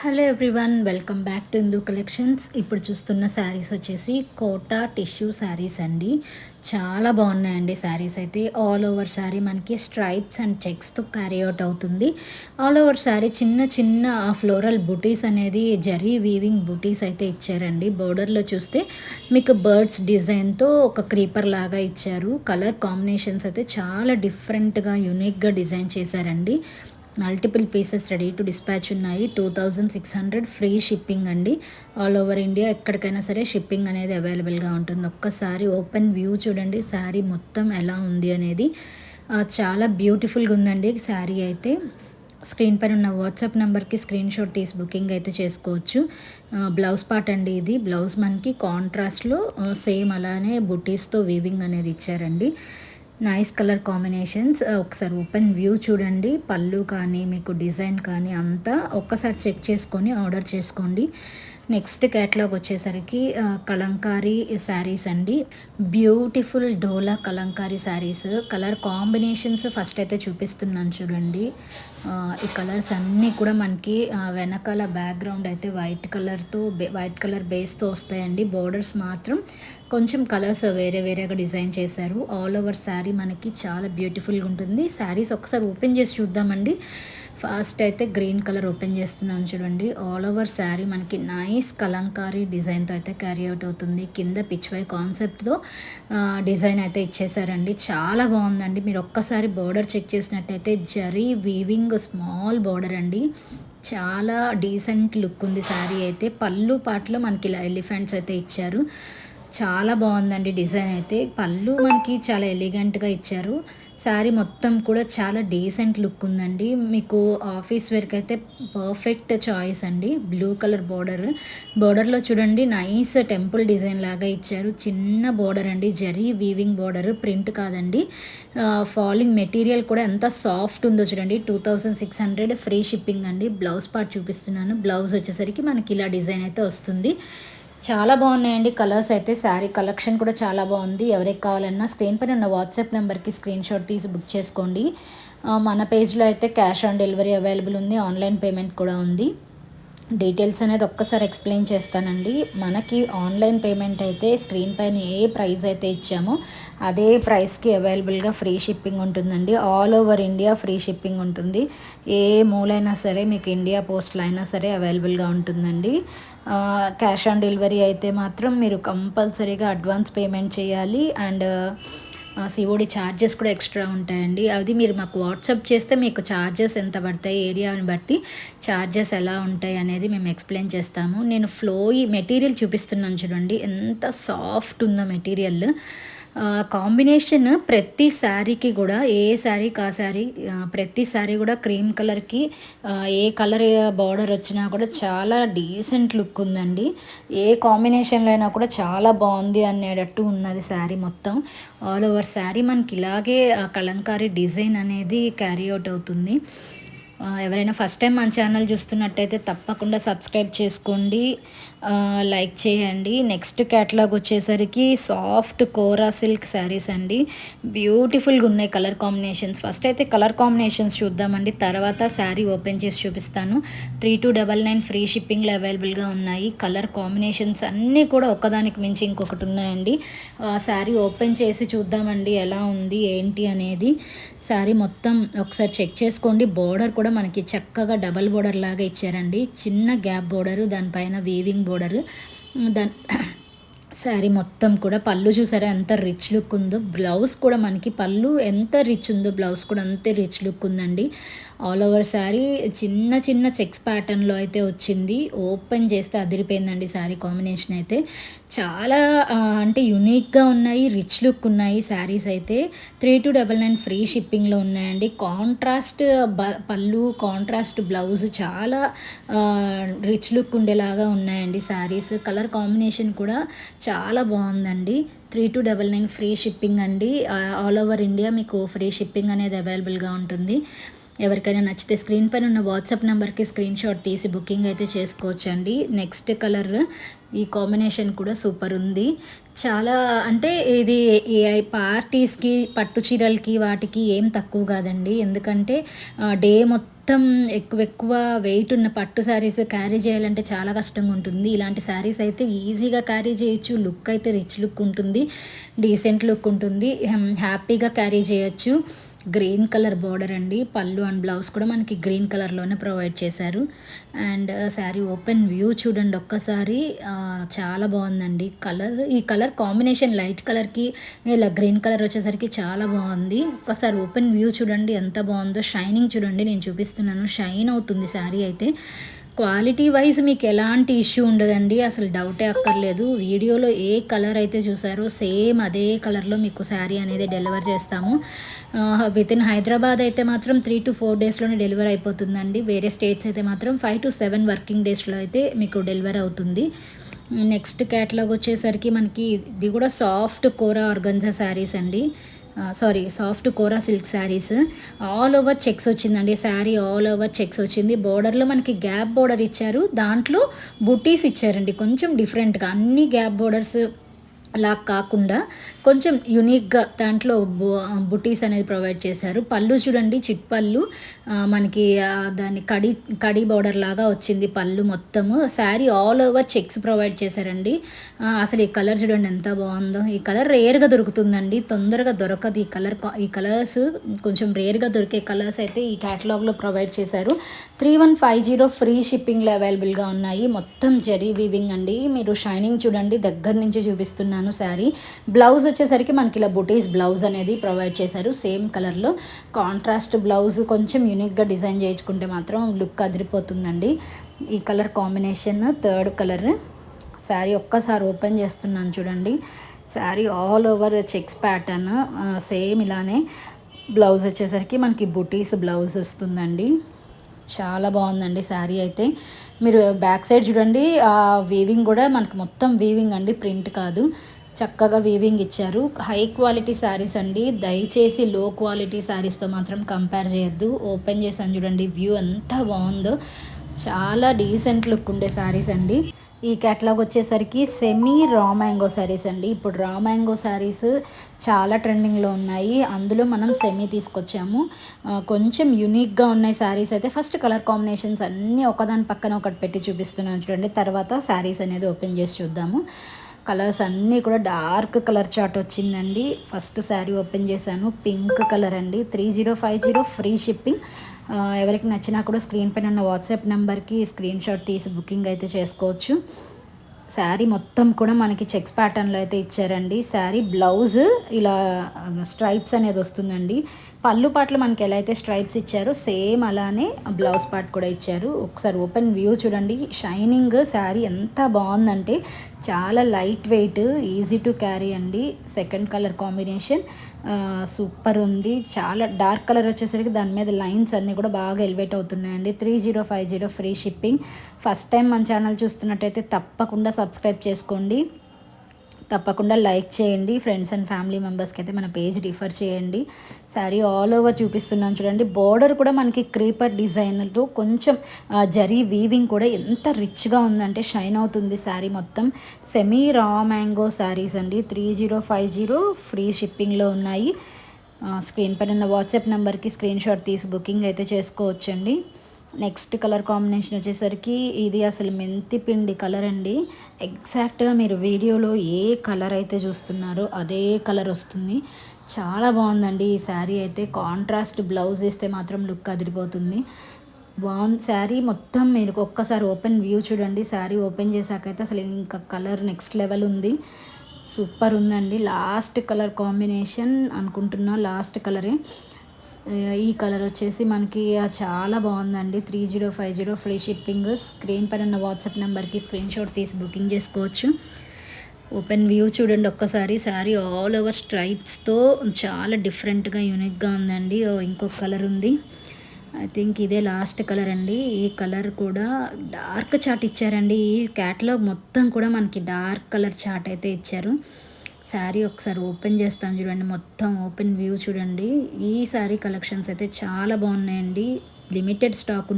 Hello everyone, welcome back to Hindu collections. ఇప్పుడు చూస్తున్న శారీస్ వచ్చేసి కోటా టిష్యూ శారీస్ అండి. చాలా బాగున్నాయండి శారీస్ అయితే. ఆల్ ఓవర్ శారీ మనకి స్ట్రైప్స్ అండ్ చెక్స్తో క్యారీ అవుట్ అవుతుంది. ఆల్ ఓవర్ శారీ చిన్న చిన్న ఫ్లోరల్ బుటీస్ అనేది జరీ వీవింగ్ బుటీస్ అయితే ఇచ్చారండి. బోర్డర్లో చూస్తే మీకు బర్డ్స్ డిజైన్తో ఒక క్రీపర్ లాగా ఇచ్చారు. కలర్ కాంబినేషన్స్ అయితే చాలా డిఫరెంట్గా యూనిక్గా డిజైన్ చేశారండి. Multiple pieces ready to dispatch ఉన్నాయి. 2600 ఫ్రీ షిప్పింగ్ అండి. ఆల్ ఓవర్ ఇండియా ఎక్కడికైనా సరే షిప్పింగ్ అనేది అవైలబుల్గా ఉంటుంది. ఒక్కసారి ఓపెన్ వ్యూ చూడండి, శారీ మొత్తం ఎలా ఉంది అనేది. చాలా బ్యూటిఫుల్గా ఉందండి శారీ అయితే. స్క్రీన్ పైన ఉన్న వాట్సాప్ నెంబర్కి స్క్రీన్ షాట్ తీసి బుకింగ్ అయితే చేసుకోవచ్చు. బ్లౌజ్ పార్ట్ అండి ఇది. బ్లౌజ్ మనకి కాంట్రాస్ట్లో సేమ్ అలానే బుటీస్తో వీవింగ్ అనేది ఇచ్చారండి. Nice colour combinations. ఒకసారి ఓపెన్ వ్యూ చూడండి. పళ్ళు కానీ మీకు డిజైన్ కానీ అంతా ఒక్కసారి చెక్ చేసుకొని ఆర్డర్ చేసుకోండి. నెక్స్ట్ క్యాటలాగ్ వచ్చేసరికి కలంకారీ శారీస్ అండి. Beautiful Dola Kalamkari saris. Colour combinations first అయితే చూపిస్తున్నాను చూడండి. ఈ కలర్స్ అన్నీ కూడా మనకి వెనకాల బ్యాక్గ్రౌండ్ అయితే వైట్ కలర్ బేస్తో వస్తాయండి. బోర్డర్స్ మాత్రం కొంచెం కలర్స్ వేరే వేరేగా డిజైన్ చేశారు. ఆల్ ఓవర్ శారీ మనకి చాలా బ్యూటిఫుల్గా ఉంటుంది. శారీస్ ఒకసారి ఓపెన్ చేసి చూద్దామండి. ఫస్ట్ అయితే గ్రీన్ కలర్ ఓపెన్ చేస్తున్నాను చూడండి. ఆల్ ఓవర్ శారీ మనకి నైస్ కలంకారీ డిజైన్తో అయితే క్యారీ అవుట్ అవుతుంది. కింద పిచ్వై కాన్సెప్ట్తో డిజైన్ అయితే ఇచ్చేసారండి. చాలా బాగుందండి. మీరు ఒక్కసారి బోర్డర్ చెక్ చేసినట్టయితే జరీ వీవింగ్ స్మాల్ బోర్డర్ అండి. చాలా డీసెంట్ లుక్ ఉంది శారీ అయితే. పళ్ళు పాటలో మనకి ఇలా ఎలిఫెంట్స్ అయితే ఇచ్చారు. చాలా బాగుందండి డిజైన్ అయితే. పళ్ళు మనకి చాలా ఎలిగెంట్గా ఇచ్చారు. శారీ మొత్తం కూడా చాలా డీసెంట్ లుక్ ఉందండి. మీకు ఆఫీస్ వేర్కి అయితే పర్ఫెక్ట్ చాయిస్ అండి. బ్లూ కలర్ బోర్డర్లో చూడండి నైస్ టెంపుల్ డిజైన్ లాగా ఇచ్చారు. చిన్న బోర్డర్ అండి, జరీ వీవింగ్ బోర్డర్, ప్రింట్ కాదండి. ఫాలింగ్ మెటీరియల్ కూడా ఎంత సాఫ్ట్ ఉందో చూడండి. 2600 ఫ్రీ షిప్పింగ్ అండి. బ్లౌజ్ పార్ట్ చూపిస్తున్నాను. బ్లౌజ్ వచ్చేసరికి మనకి ఇలా డిజైన్ అయితే వస్తుంది. చాలా బాగున్నాయండి కలర్స్ అయితే. శారీ కలెక్షన్ కూడా చాలా బాగుంది. ఎవరికి కావాలన్నా స్క్రీన్ పైన ఉన్న వాట్సాప్ నెంబర్కి స్క్రీన్ షాట్ తీసి బుక్ చేసుకోండి. మన పేజ్లో అయితే క్యాష్ ఆన్ డెలివరీ అవైలబుల్ ఉంది. ఆన్లైన్ పేమెంట్ కూడా ఉంది. డీటెయిల్స్ అనేది ఒక్కసారి ఎక్స్ప్లెయిన్ చేస్తానండి. మనకి ఆన్లైన్ పేమెంట్ అయితే స్క్రీన్ పైన ఏ ప్రైస్ అయితే ఇచ్చామో అదే ప్రైస్కి అవైలబుల్గా ఫ్రీ షిప్పింగ్ ఉంటుందండి. All over India free shipping ఉంటుంది. ఏ మూలైనా సరే మీకు ఇండియా పోస్ట్లో అయినా సరే అవైలబుల్గా ఉంటుందండి. క్యాష్ ఆన్ డెలివరీ అయితే మాత్రం మీరు కంపల్సరీగా అడ్వాన్స్ పేమెంట్ చేయాలి. అండ్ సిఓడి ఛార్జెస్ కూడా ఎక్స్ట్రా ఉంటాయండి. అది మీరు మాకు వాట్సాప్ చేస్తే మీకు ఛార్జెస్ ఎంత పడతాయి, ఏరియాని బట్టి ఛార్జెస్ ఎలా ఉంటాయి అనేది మేము ఎక్స్ప్లెయిన్ చేస్తాము. నేను మెటీరియల్ చూపిస్తున్నాను చూడండి, ఎంత సాఫ్ట్ ఉందో మెటీరియల్. కాంబినేషన్ ప్రతి శారీకి కూడా, ఏ శారీకి ఆ శారీ, ప్రతి శారీ కూడా క్రీమ్ కలర్కి ఏ కలర్ బార్డర్ వచ్చినా కూడా చాలా డీసెంట్ లుక్ ఉందండి. ఏ కాంబినేషన్లో అయినా కూడా చాలా బాగుంది అనేటట్టు ఉన్నది శారీ మొత్తం. ఆల్ ఓవర్ శారీ మనకి ఇలాగే కలంకారీ డిజైన్ అనేది క్యారీ అవుట్ అవుతుంది. ఎవరైనా ఫస్ట్ టైం మన ఛానల్ చూస్తున్నట్టయితే తప్పకుండా సబ్స్క్రైబ్ చేసుకోండి, లైక్ చేయండి. నెక్స్ట్ క్యాటలాగ్ వచ్చేసరికి సాఫ్ట్ కోరా సిల్క్ శారీస్ అండి. బ్యూటిఫుల్గా ఉన్నాయి కలర్ కాంబినేషన్స్. ఫస్ట్ అయితే కలర్ కాంబినేషన్స్ చూద్దామండి, తర్వాత శారీ ఓపెన్ చేసి చూపిస్తాను. 3299 ఫ్రీ షిప్పింగ్లో అవైలబుల్గా ఉన్నాయి. కలర్ కాంబినేషన్స్ అన్నీ కూడా ఒకదానికి మించి ఇంకొకటి ఉన్నాయండి. శారీ ఓపెన్ చేసి చూద్దామండి ఎలా ఉంది ఏంటి అనేది. శారీ మొత్తం ఒకసారి చెక్ చేసుకోండి. బోర్డర్ కూడా మనకి చక్కగా డబల్ బోర్డర్ లాగా ఇచ్చారండి. చిన్న గ్యాప్ బోర్డరు, దానిపైన వీవింగ్ బోర్డరు. దాని శారీ మొత్తం కూడా పళ్ళు చూసారా ఎంత రిచ్ లుక్ ఉందో. బ్లౌజ్ కూడా మనకి పళ్ళు ఎంత రిచ్ ఉందో బ్లౌజ్ కూడా అంతే రిచ్ లుక్ ఉందండి. ఆల్ ఓవర్ శారీ చిన్న చిన్న చెక్స్ ప్యాటర్న్లో అయితే వచ్చింది. ఓపెన్ చేస్తే అదిరిపోయిందండి శారీ కాంబినేషన్ అయితే. చాలా అంటే యూనిక్గా ఉన్నాయి, రిచ్ లుక్ ఉన్నాయి శారీస్ అయితే. 3299 ఫ్రీ షిప్పింగ్లో ఉన్నాయండి. కాంట్రాస్ట్ పళ్ళు, కాంట్రాస్ట్ బ్లౌజ్, చాలా రిచ్ లుక్ ఉండేలాగా ఉన్నాయండి శారీస్. కలర్ కాంబినేషన్ కూడా చాలా బాగుందండి. 3299 ఫ్రీ షిప్పింగ్ అండి. ఆల్ ఓవర్ ఇండియా మీకు ఫ్రీ షిప్పింగ్ అనేది అవైలబుల్గా ఉంటుంది. ఎవరికైనా నచ్చితే స్క్రీన్ పైన ఉన్న వాట్సాప్ నెంబర్కి స్క్రీన్ షాట్ తీసి బుకింగ్ అయితే చేసుకోవచ్చండి. నెక్స్ట్ కలర్, ఈ కాంబినేషన్ కూడా సూపర్ ఉంది. చాలా అంటే ఇది పార్టీస్కి, పట్టు చీరలకి వాటికి ఏం తక్కువ కాదండి. ఎందుకంటే డే మొత్తం మొత్తం ఎక్కువ ఎక్కువ వెయిట్ ఉన్న పట్టు శారీస్ క్యారీ చేయాలంటే చాలా కష్టంగా ఉంటుంది. ఇలాంటి శారీస్ అయితే ఈజీగా క్యారీ చేయొచ్చు. లుక్ అయితే రిచ్ లుక్ ఉంటుంది, డీసెంట్ లుక్ ఉంటుంది, హ్యాపీగా క్యారీ చేయొచ్చు. గ్రీన్ కలర్ బార్డర్ అండి. పళ్ళు అండ్ బ్లౌజ్ కూడా మనకి గ్రీన్ కలర్లోనే ప్రొవైడ్ చేశారు. అండ్ శారీ ఓపెన్ వ్యూ చూడండి ఒక్కసారి. చాలా బాగుందండి కలర్. ఈ కలర్ కాంబినేషన్ లైట్ కలర్కి ఇలా గ్రీన్ కలర్ వచ్చేసరికి చాలా బాగుంది. ఒక్కసారి ఓపెన్ వ్యూ చూడండి ఎంత బాగుందో. షైనింగ్ చూడండి, నేను చూపిస్తున్నాను, షైన్ అవుతుంది శారీ అయితే. క్వాలిటీ వైజ్ మీకు ఎలాంటి ఇష్యూ ఉండదండి, అసలు డౌటే అక్కర్లేదు. వీడియోలో ఏ కలర్ అయితే చూసారో సేమ్ అదే కలర్లో మీకు శారీ అనేది డెలివర్ చేస్తాము. విత్ ఇన్ హైదరాబాద్ అయితే మాత్రం 3 to 4 డేస్లోనే డెలివర్ అయిపోతుందండి. వేరే స్టేట్స్ అయితే మాత్రం 5 to 7 వర్కింగ్ డేస్లో అయితే మీకు డెలివర్ అవుతుంది. నెక్స్ట్ క్యాటలాగ్ వచ్చేసరికి మనకి ఇది కూడా సాఫ్ట్ కోరా ఆర్గంజా శారీస్ అండి. Soft Kora silk saris. All over checks వచ్చిందండి శారీ. ఆల్ ఓవర్ చెక్స్ వచ్చింది. బోర్డర్లో మనకి గ్యాప్ బోర్డర్ ఇచ్చారు, దాంట్లో బుటీస్ ఇచ్చారండి కొంచెం డిఫరెంట్గా. అన్ని గ్యాప్ బోర్డర్స్ అలా కాకుండా కొంచెం యునిక్గా దాంట్లో బుటీస్ అనేది ప్రొవైడ్ చేశారు. పళ్ళు చూడండి, చిట్ పళ్ళు, మనకి దాన్ని కడి బోర్డర్ లాగా వచ్చింది పళ్ళు మొత్తము. Sari all over checks provide చేశారండి. అసలు ఈ కలర్ చూడండి ఎంత బాగుందో. ఈ కలర్ రేర్గా దొరుకుతుందండి, తొందరగా దొరకదు ఈ కలర్. ఈ కలర్స్ కొంచెం రేర్గా దొరికే కలర్స్ అయితే ఈ క్యాటలాగ్లో ప్రొవైడ్ చేశారు. 3150 ఫ్రీ షిప్పింగ్లో అవైలబుల్గా ఉన్నాయి. మొత్తం జరీ వీవింగ్ అండి. మీరు షైనింగ్ చూడండి, దగ్గర నుంచి చూపిస్తున్నాను శారీ. బ్లౌజ్ వచ్చేసరికి మనకి ఇలా బుటీస్ బ్లౌజ్ అనేది ప్రొవైడ్ చేశారు సేమ్ కలర్లో. కాంట్రాస్ట్ బ్లౌజ్ కొంచెం యూనిక్గా డిజైన్ చేయించుకుంటే మాత్రం లుక్ అదిరిపోతుందండి. ఈ colour combination third colour. Sari ఒక్కసారి ఓపెన్ చేస్తున్నాను చూడండి. Sari all over checks pattern same ఇలానే. బ్లౌజ్ వచ్చేసరికి మనకి బుటీస్ బ్లౌజ్ వస్తుందండి. చాలా బాగుందండి శారీ అయితే. మీరు బ్యాక్ సైడ్ చూడండి, వీవింగ్ కూడా మనకి మొత్తం వీవింగ్ అండి, ప్రింట్ కాదు. చక్కగా వీవింగ్ ఇచ్చారు. హై క్వాలిటీ శారీస్ అండి. దయచేసి లో క్వాలిటీ శారీస్తో మాత్రం కంపేర్ చేయొద్దు. ఓపెన్ చేశాను చూడండి, వ్యూ ఎంత బాగుందో. చాలా డీసెంట్ లుక్ ఉండే శారీస్ అండి. ఈ క్యాటలాగ్ వచ్చేసరికి సెమీ రా మ్యాంగో శారీస్ అండి. ఇప్పుడు రా మ్యాంగో శారీస్ చాలా ట్రెండింగ్లో ఉన్నాయి, అందులో మనం సెమీ తీసుకొచ్చాము. కొంచెం యూనిక్గా ఉన్నాయి శారీస్ అయితే. ఫస్ట్ కలర్ కాంబినేషన్స్ అన్నీ ఒకదాని పక్కన ఒకటి పెట్టి చూపిస్తున్నాను చూడండి, తర్వాత శారీస్ అనేది ఓపెన్ చేసి చూద్దాము. కలర్స్ అన్నీ కూడా డార్క్ కలర్ చార్ట్ వచ్చిందండి. ఫస్ట్ శారీ ఓపెన్ చేశాను, పింక్ కలర్ అండి. 3050 ఫ్రీ షిప్పింగ్. ఎవరికి నచ్చినా కూడా స్క్రీన్ పైన ఉన్న వాట్సాప్ నెంబర్కి స్క్రీన్ షాట్ తీసి బుకింగ్ అయితే చేసుకోవచ్చు. శారీ మొత్తం కూడా మనకి చెక్స్ ప్యాటర్న్లో అయితే ఇచ్చారండి. శారీ బ్లౌజ్ ఇలా స్ట్రైప్స్ అనేది వస్తుందండి. పళ్ళు పాటలు మనకి ఎలా అయితే స్ట్రైప్స్ ఇచ్చారో సేమ్ అలానే బ్లౌజ్ పార్ట్ కూడా ఇచ్చారు. ఒకసారి ఓపెన్ వ్యూ చూడండి. షైనింగ్ శారీ ఎంత బాగుందంటే చాలా light weight, easy to carry అండి. సెకండ్ కలర్ కాంబినేషన్ సూపర్ ఉంది. చాలా డార్క్ కలర్ వచ్చేసరికి దాని మీద లైన్స్ అన్నీ కూడా బాగా ఎలివేట్ అవుతున్నాయండి. 3050 ఫ్రీ షిప్పింగ్. ఫస్ట్ టైం మన ఛానల్ చూస్తున్నట్టయితే తప్పకుండా సబ్స్క్రైబ్ చేసుకోండి, తప్పకుండా లైక్ చేయండి. ఫ్రెండ్స్ అండ్ ఫ్యామిలీ మెంబర్స్కి అయితే మన పేజ్ రిఫర్ చేయండి. శారీ ఆల్ ఓవర్ చూపిస్తున్నాను చూడండి. బార్డర్ కూడా మనకి క్రీపర్ డిజైన్తో కొంచెం జరీ వీవింగ్ కూడా ఎంత రిచ్గా ఉందంటే షైన్ అవుతుంది శారీ మొత్తం. సెమీ రా మ్యాంగో శారీస్ అండి. 3050 ఫ్రీ షిప్పింగ్లో ఉన్నాయి. స్క్రీన్ పైన ఉన్న వాట్సాప్ నెంబర్కి స్క్రీన్ షాట్ తీసి బుకింగ్ అయితే చేసుకోవచ్చండి. నెక్స్ట్ కలర్ కాంబినేషన్ వచ్చేసరికి ఇది అసలు మెంతి పిండి కలర్ అండి. ఎగ్జాక్ట్గా మీరు వీడియోలో ఏ కలర్ అయితే చూస్తున్నారో అదే కలర్ వస్తుంది. చాలా బాగుందండి ఈ శారీ అయితే. కాంట్రాస్ట్ బ్లౌజ్ ఇస్తే మాత్రం లుక్ అదిరిపోతుంది. బాగుంది శారీ మొత్తం. మీరు ఒక్కసారి ఓపెన్ వ్యూ చూడండి. శారీ ఓపెన్ చేశాకైతే అసలు ఇంకా కలర్ నెక్స్ట్ లెవెల్ ఉంది, సూపర్ ఉందండి. లాస్ట్ కలర్ కాంబినేషన్ అనుకుంటున్నా, లాస్ట్ కలరే. ఈ కలర్ వచ్చేసి మనకి చాలా బాగుందండి. 3050 ఫ్రీ షిప్పింగ్. స్క్రీన్ పైన ఉన్న వాట్సాప్ నెంబర్కి స్క్రీన్ షాట్ తీసి బుకింగ్ చేసుకోవచ్చు. ఓపెన్ వ్యూ చూడండి ఒక్కసారి. శారీ ఆల్ ఓవర్ స్ట్రైప్స్తో చాలా డిఫరెంట్గా యూనిక్గా ఉందండి. ఇంకొక కలర్ ఉంది, ఐ థింక్ ఇదే లాస్ట్ కలర్ అండి. ఈ కలర్ కూడా డార్క్ చాట్ ఇచ్చారండి. ఈ క్యాటలాగ్ మొత్తం కూడా మనకి డార్క్ కలర్ చాట్ అయితే ఇచ్చారు. శారీ ఒకసారి ఓపెన్ చేస్తాను చూడండి. మొత్తం ఓపెన్ వ్యూ చూడండి. ఈ శారీ కలెక్షన్స్ అయితే చాలా బాగున్నాయండి. Limited stock